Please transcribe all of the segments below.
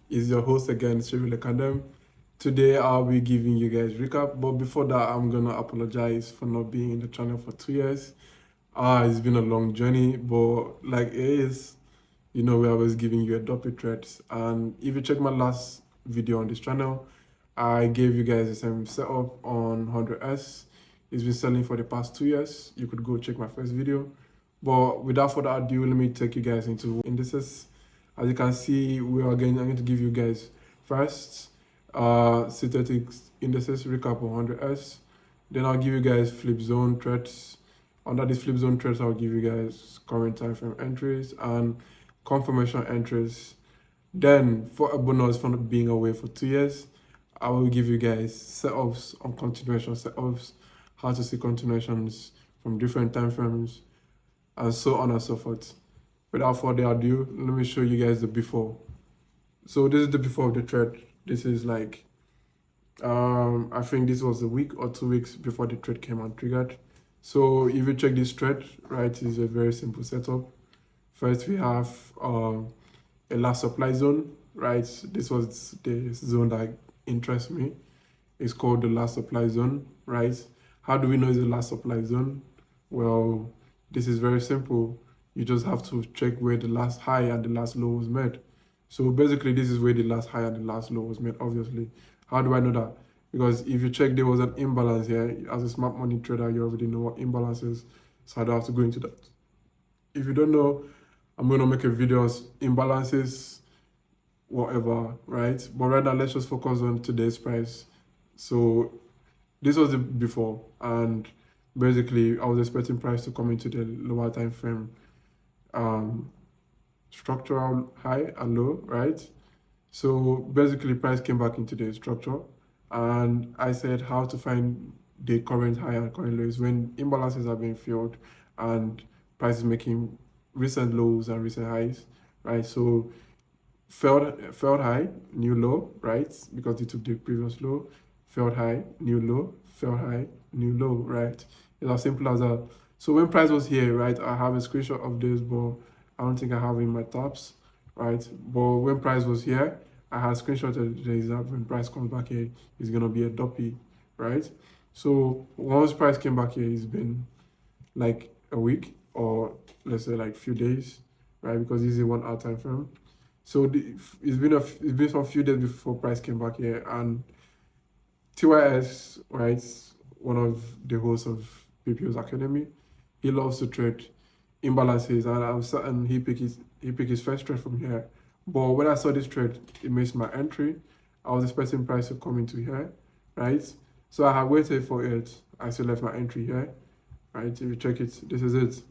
Is your host again, Simplified. Today I'll be giving you guys recap, but before that, I'm gonna apologize for not being in the channel for 2 years. It's been a long journey, but like it is, we're always giving you a dopey threads. And if you check my last video on this channel, I gave you guys the same setup on 100S. It's been selling for the past 2 years. You could go check my first video. But without further ado, let me take you guys into indices. As you can see, I'm going to give you guys first synthetic indices recap on 100S. Then I'll give you guys flip zone threads. Under these flip zone threads, I'll give you guys current time frame entries and confirmation entries. Then for a bonus for being away for 2 years, I will give you guys setups on continuation setups, how to see continuations from different time frames, and so on and so forth. Without further ado, let me show you guys the before. So this is the before of the thread. This is like, I think this was a week or 2 weeks before the thread came and triggered. So if you check this thread, right, it's a very simple setup. First, we have a last supply zone, right? This was the zone that interests me. It's called the last supply zone, right? How do we know it's the last supply zone? Well, this is very simple. You just have to check where the last high and the last low was made. So basically, this is where the last high and the last low was made, obviously. How do I know that? Because if you check, there was an imbalance here. As a smart money trader, you already know what imbalance is. So I don't have to go into that. If you don't know, I'm going to make a video on imbalances, whatever, right? But right now, let's just focus on today's price. So this was the before, and basically, I was expecting price to come into the lower time frame, structural high and low, right? So basically, price came back into the structure, and I said how to find the current high and current lows when imbalances are being filled and price is making recent lows and recent highs, right? So failed high, new low, right? Because it took the previous low, failed high, new low, failed high, new low, right? It's as simple as that. So when price was here, right, I have a screenshot of this, but I don't think I have it in my tabs, right? But when price was here, I had screenshotted the exact when price comes back here, it's gonna be a dopey, right? So once price came back here, it's been like a week or let's say like few days, right? Because this is a 1 hour time frame. So it's been some few days before price came back here, and TYS, right, one of the hosts of Piphillsacad, he loves to trade imbalances, and I'm certain he picked his first trade from here. But when I saw this trade, it missed my entry. I was expecting price to come into here, right? So I had waited for it. I still left my entry here, right? If you check it, this is it.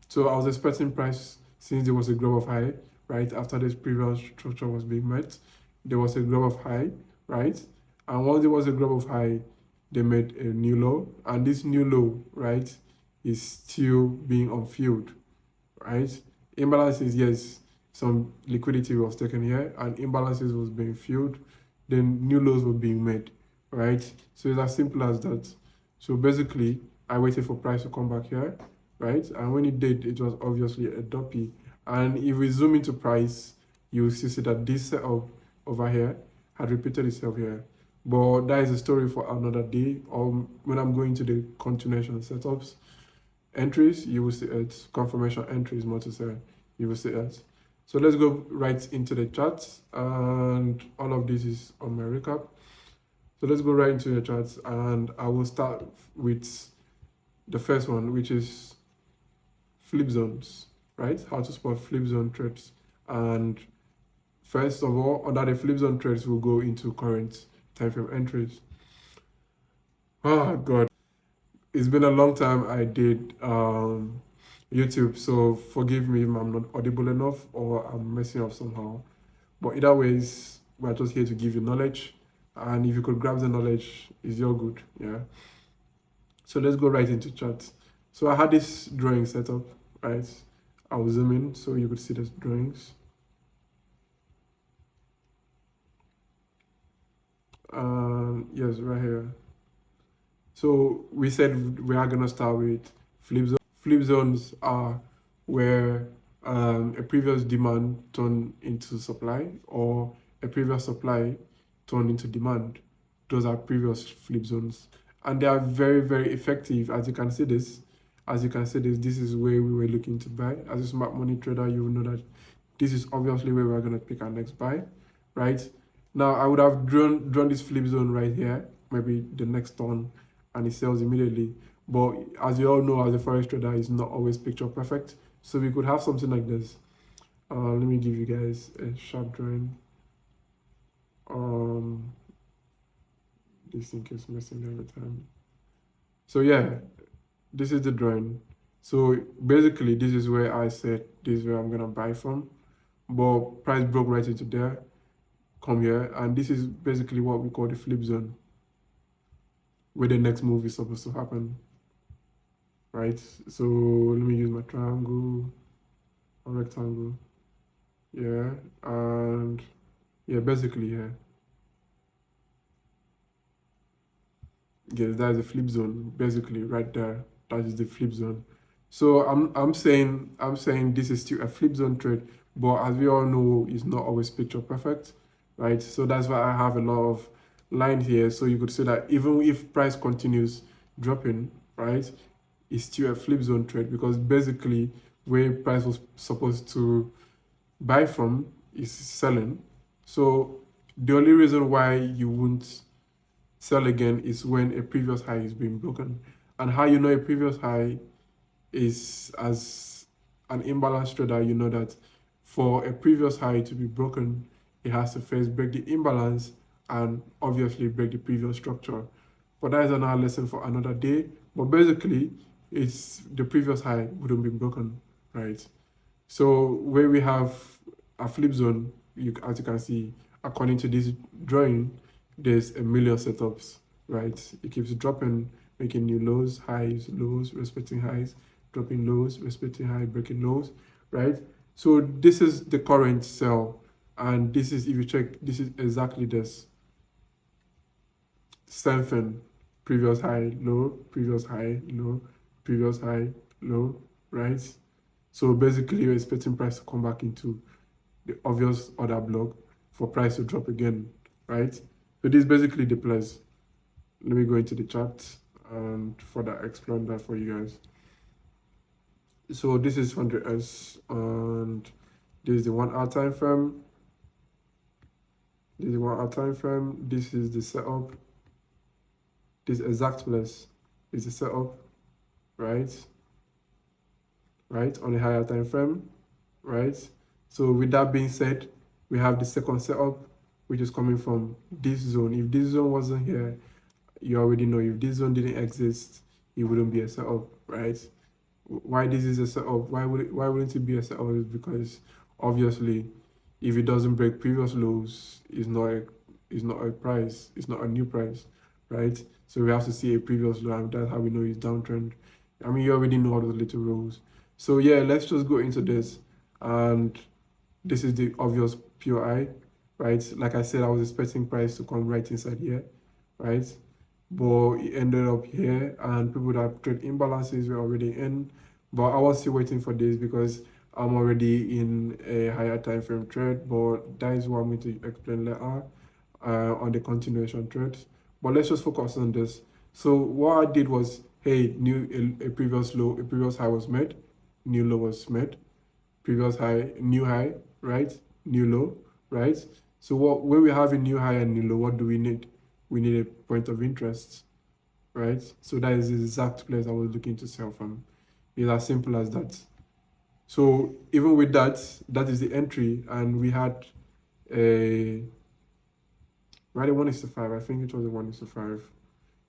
So I was expecting price, since there was a growth of high, right? After this previous structure was being met, there was a growth of high, right? And once there was a growth of high, they made a new low, and this new low, right, is still being unfilled, right? Imbalances, yes, some liquidity was taken here, and imbalances was being filled, then new lows were being made, right? So it's as simple as that. So basically, I waited for price to come back here, right? And when it did, it was obviously a dopey. And if we zoom into price, you will see that this setup over here had repeated itself here. But that is a story for another day, or when I'm going to the continuation setups. Entries, you will see it. Confirmation entries, more to say, you will see it. So let's go right into the charts, and all of this is on my recap. So let's go right into the charts, and I will start with the first one, which is flip zones, right? How to spot flip zone trades. And first of all, under the flip zone trades, we'll go into current time frame entries. Oh God, it's been a long time I did YouTube, so forgive me if I'm not audible enough or I'm messing up somehow. But either ways, we're just here to give you knowledge, and if you could grab the knowledge, it's your good, yeah. So let's go right into charts. So I had this drawing set up, right? I will zoom in so you could see the drawings. Yes, right here. So we said we are gonna start with flip zones. Flip zones are where a previous demand turned into supply, or a previous supply turned into demand. Those are previous flip zones, and they are very, very effective. As you can see this, this is where we were looking to buy. As a smart money trader, you will know that this is obviously where we're going to pick our next buy, right? Now, I would have drawn this flip zone right here, maybe the next turn, and it sells immediately. But as you all know, as a forex trader, it's not always picture perfect. So we could have something like this. Let me give you guys a sharp drawing. This thing keeps messing every time. So yeah, this is the drawing. So basically, this is where I said this is where I'm gonna buy from, but price broke right into there, come here, and this is basically what we call the flip zone, where the next move is supposed to happen, right? So let me use my triangle or rectangle, yeah, and yeah, basically here. Yes, that is the flip zone, basically right there. That is the flip zone. So I'm saying this is still a flip zone trade, but as we all know, it's not always picture perfect, right? So that's why I have a lot of lines here. So you could say that even if price continues dropping, right, it's still a flip zone trade, because basically where price was supposed to buy from is selling. So the only reason why you won't sell again is when a previous high is being broken. And how you know a previous high is, as an imbalance trader, you know that for a previous high to be broken, it has to first break the imbalance and obviously break the previous structure. But that is another lesson for another day. But basically, it's the previous high wouldn't be broken, right? So where we have a flip zone, as you can see, according to this drawing, there's a million setups, right? It keeps dropping, making new lows, highs, lows, respecting highs, dropping lows, respecting high, breaking lows, right? So this is the current sell, and this is, if you check, this is exactly this. Same thing, previous high, low, previous high, low, previous high, low, right? So basically, you're expecting price to come back into the obvious order block for price to drop again, right? So this is basically the place. Let me go into the chart and further explain that for you guys. So this is 100S, and this is the 1 hour time frame. This is the 1 hour time frame. This is the setup. This exact place is the setup, right? Right, on the higher time frame, right? So with that being said, we have the second setup, which is coming from this zone. If this zone wasn't here, you already know, if this zone didn't exist, it wouldn't be a setup, right? Why this is a setup? Why wouldn't it be a setup? Is because obviously, if it doesn't break previous lows, it's not a price. It's not a new price, right? So we have to see a previous low, and that's how we know it's downtrend. I mean, you already know all those little rules. So yeah, let's just go into this, and this is the obvious POI, right? Like I said, I was expecting price to come right inside here, right? But it ended up here, and people that trade imbalances were already in. But I was still waiting for this because I'm already in a higher time frame trade. But that is what I'm going to explain later on the continuation trades. But let's just focus on this. So what I did was, hey, a previous low, a previous high was made, new low was made, previous high, new high, right? New low, right? So when we have a new high and new low, what do we need? We need a point of interest, right? So that is the exact place I was looking to sell from. It's as simple as that. So even with that, that is the entry, and we had a, right, a 1:5. I think it was a 1:5.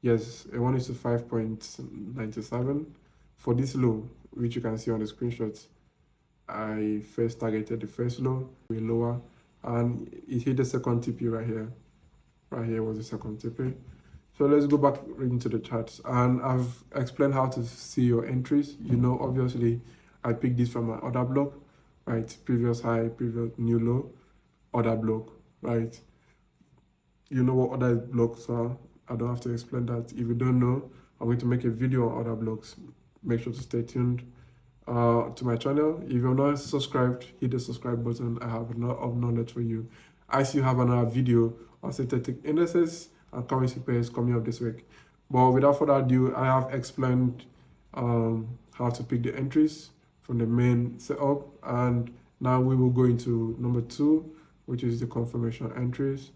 Yes, a 1:5.97 for this low, which you can see on the screenshots. I first targeted the first low, way lower, and it hit the second TP right here. Right here was the second TP. So let's go back into the charts, and I've explained how to see your entries. You know, obviously, I picked this from my order block, right? Previous high, previous new low, order block, right? You know what other blocks are. I don't have to explain that. If you don't know, I'm going to make a video on other blocks. Make sure to stay tuned to my channel. If you're not subscribed, hit the subscribe button. I have a lot of knowledge for you, I still have another video on synthetic indices and currency pairs coming up this week. But without further ado, I have explained how to pick the entries from the main setup, and now we will go into number 2, which is the confirmation entries.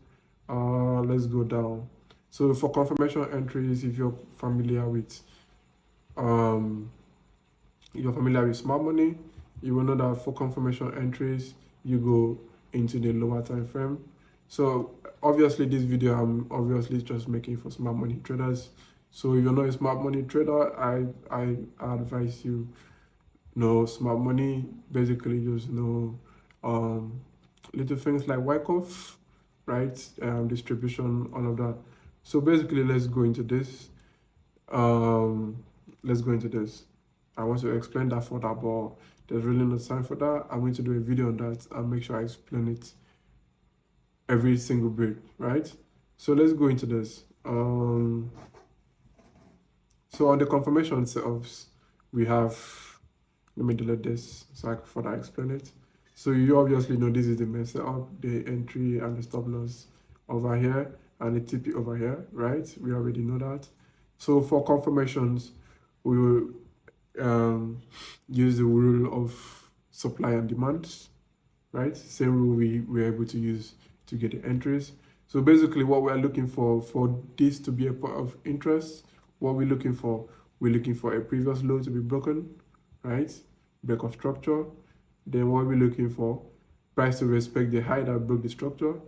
Let's go down. So for confirmation entries, if you're familiar with smart money, you will know that for confirmation entries, you go into the lower time frame. So obviously this video I'm obviously just making for smart money traders. So if you're not a smart money trader, I advise you know smart money. Basically just know little things like Wyckoff, right? Distribution, all of that. So basically let's go into this. I want to explain that further, but there's really no time for that. I'm going to do a video on that and make sure I explain it every single bit, right? So let's go into this. So on the confirmation setups, we have, let me delete this so I can further explain it. So you obviously know this is the main setup, the entry and the stop loss over here and the TP over here, right? We already know that. So for confirmations, we will use the rule of supply and demand, right? Same rule we were able to use to get the entries. So basically what we're looking for this to be a point of interest, what we're looking for a previous low to be broken, right? Break of structure. Then what we're looking for, price to respect the high that broke the structure.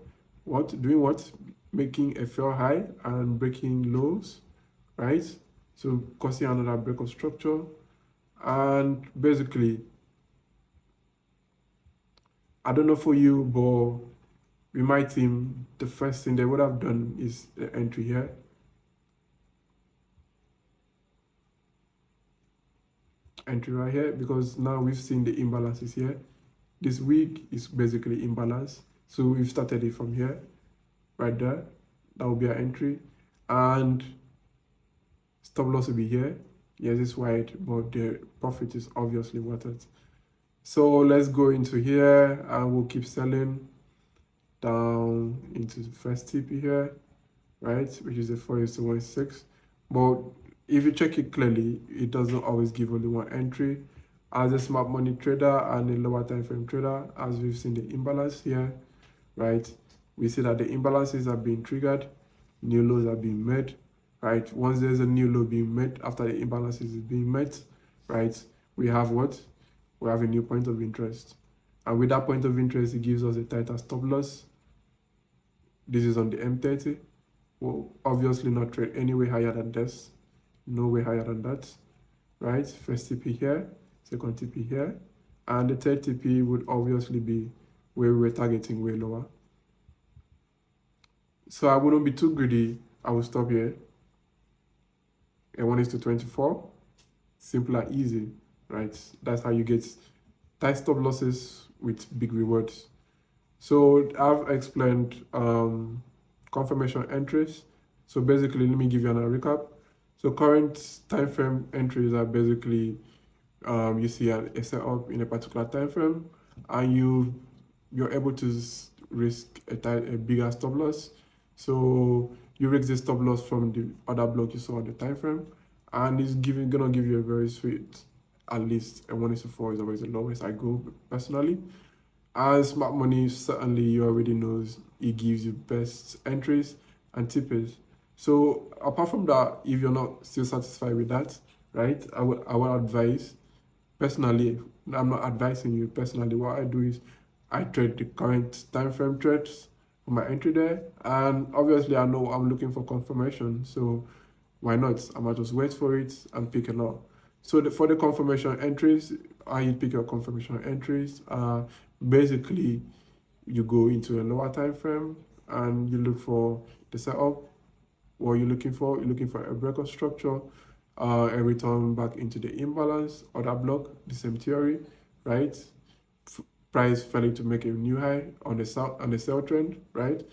Doing what? Making a fair high and breaking lows, right? So causing another break of structure. And basically, I don't know for you, but with my team, the first thing they would have done is the entry here. Entry right here, because now we've seen the imbalances here. This week is basically imbalance. So we've started it from here, right there. That will be our entry. And stop loss will be here. Yes, it's wide, but the profit is obviously worth it. So let's go into here and we'll keep selling down into the first TP here, right? Which is a 4:1:6. But if you check it clearly, it doesn't always give only one entry. As a smart money trader and a lower time frame trader, as we've seen the imbalance here, right? We see that the imbalances are being triggered, new lows are being made, right? Once there's a new low being met, after the imbalances is being met, right? We have what? We have a new point of interest. And with that point of interest, it gives us a tighter stop loss. This is on the M30. We'll obviously not trade any way higher than this. No way higher than that, right? First TP here, second TP here. And the third TP would obviously be where we were targeting way lower. So I wouldn't be too greedy. I will stop here. And 1:24. Simple and easy, right? That's how you get tight stop losses with big rewards. So I've explained confirmation entries. So basically, let me give you another recap. So current time frame entries are basically you see a setup in a particular time frame, and you're able to risk a bigger stop loss. So you risk the stop loss from the other block you saw on the time frame, and it's gonna give you a very sweet, at least a 1:4 is always the lowest I go personally. And smart money, certainly you already knows it gives you best entries and tippers. So apart from that, if you're not still satisfied with that, right, I would advise personally, I'm not advising you personally, what I do is I trade the current time frame trades for my entry there, and obviously I know I'm looking for confirmation, so why not? I might just wait for it and pick a lot. So for the confirmation entries, how you pick your confirmation entries, basically you go into a lower time frame and you look for the setup. What you're looking for? You're looking for a break of structure, a return back into the imbalance or that block, the same theory, right? Price failing to make a new high on the sell trend, right?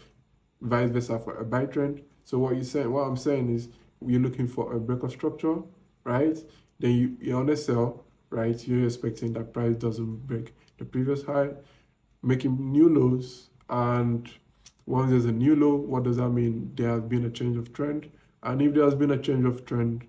Vice versa for a buy trend. So what I'm saying is you're looking for a break of structure, right? Then you're on a sell, right? You're expecting that price doesn't break the previous high, making new lows And once there's a new low, what does that mean? There has been a change of trend. And if there has been a change of trend,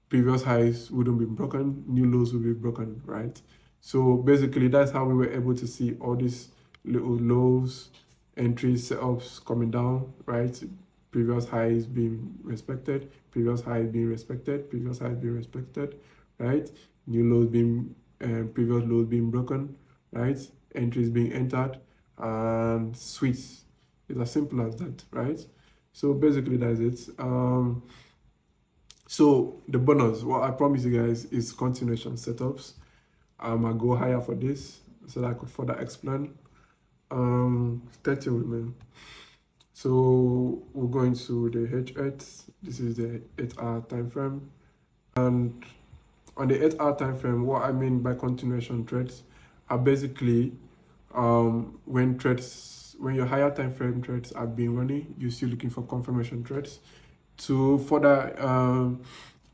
previous highs wouldn't be broken, new lows will be broken, right? So basically, that's how we were able to see all these little lows, entries, setups coming down, right? Previous highs being respected, previous highs being respected, previous highs being respected, right? New lows being, previous lows being broken, right? Entries being entered, and sweets. It's as simple as that, right? So basically, that's it. So the bonus, what I promise you guys is continuation setups. I go higher for this so that I could further explain. Stay tuned, man. So we're going to the H8. This is the 8-hour time frame. And on the 8-hour time frame, what I mean by continuation trades are basically when your higher time frame trades are being running, you're still looking for confirmation trades to further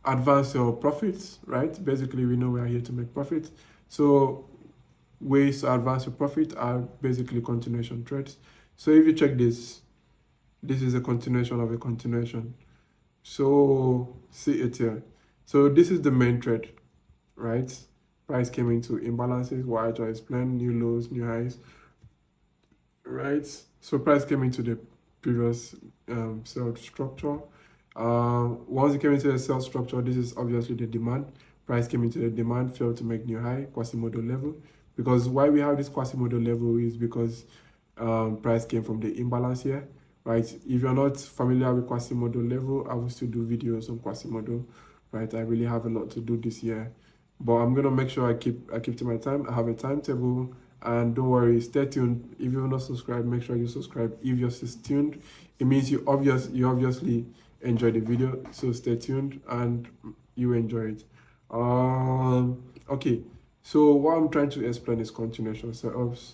advance your profits, right? Basically, we know we are here to make profit. So ways to advance your profit are basically continuation trades. So if you check this is a continuation of a continuation. So see it here. So this is the main trade, right? Price came into imbalances, what I just explained, new lows, new highs, right? So price came into the previous sell structure. Once it came into the sell structure, this is obviously the demand. Price came into the demand, failed to make new high, Quasimodo level. Because why we have this Quasimodo level is because price came from the imbalance here, right? If you're not familiar with Quasimodo level, I will still do videos on Quasimodo, right? I really have a lot to do this year, but I'm gonna make sure I keep to my time. I have a timetable, and don't worry, stay tuned. If you're not subscribed, make sure you subscribe. If you're still tuned, it means you obviously enjoy the video, so stay tuned and you enjoy it. Okay, so what I'm trying to explain is continuation setups.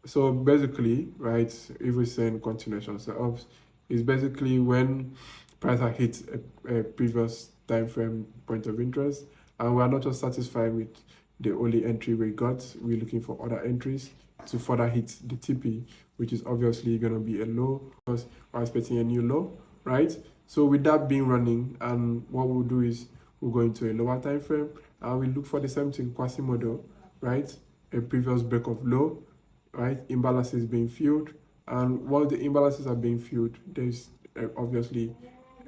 So basically, right, if we're saying continuation setups, is basically when price has hit a previous time frame point of interest, and we are not just satisfied with the only entry we got, we're looking for other entries to further hit the TP, which is obviously going to be a low, because we're expecting a new low, right? So with that being running, and what we'll do is we'll go into a lower time frame and we look for the same thing, Quasimodo, right? A previous break of low, right? Imbalances being filled, and while the imbalances are being filled, there's obviously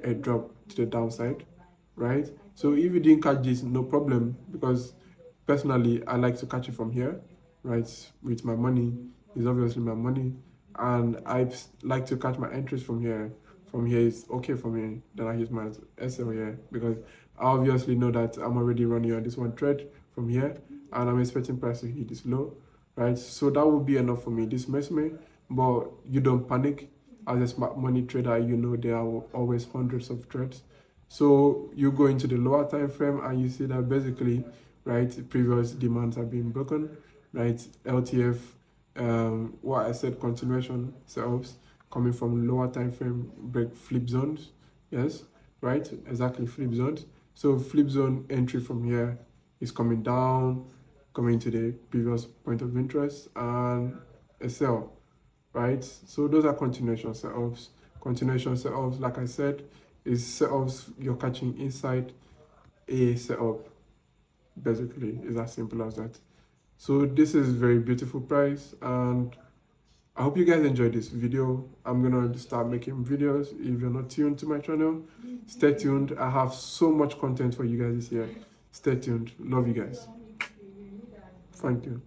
a drop to the downside, right? So if you didn't catch this, no problem, because personally I like to catch it from here, right? With my money, is obviously my money, and I like to catch my entries from here. From here is okay for me. Then I use my SL here because I obviously know that I'm already running on this one trade from here, and I'm expecting price to hit this low, right? So that will be enough for me. This makes me, but you don't panic. As a smart money trader, you know there are always hundreds of trades. So you go into the lower time frame and you see that basically, right, previous demands are being broken, right? LTF, what I said, continuation setups coming from lower time frame, break flip zones, yes, right, exactly, flip zones. So flip zone entry from here is coming down, coming to the previous point of interest, and a sell, right? So those are continuation setups. Continuation setups, like I said, is setups you're catching inside a setup. Basically, it's as simple as that. So this is very beautiful price, and I hope you guys enjoyed this video. I'm gonna start making videos. If you're not tuned to my channel, stay tuned. I have so much content for you guys this year. Stay tuned. Love you guys. Thank you.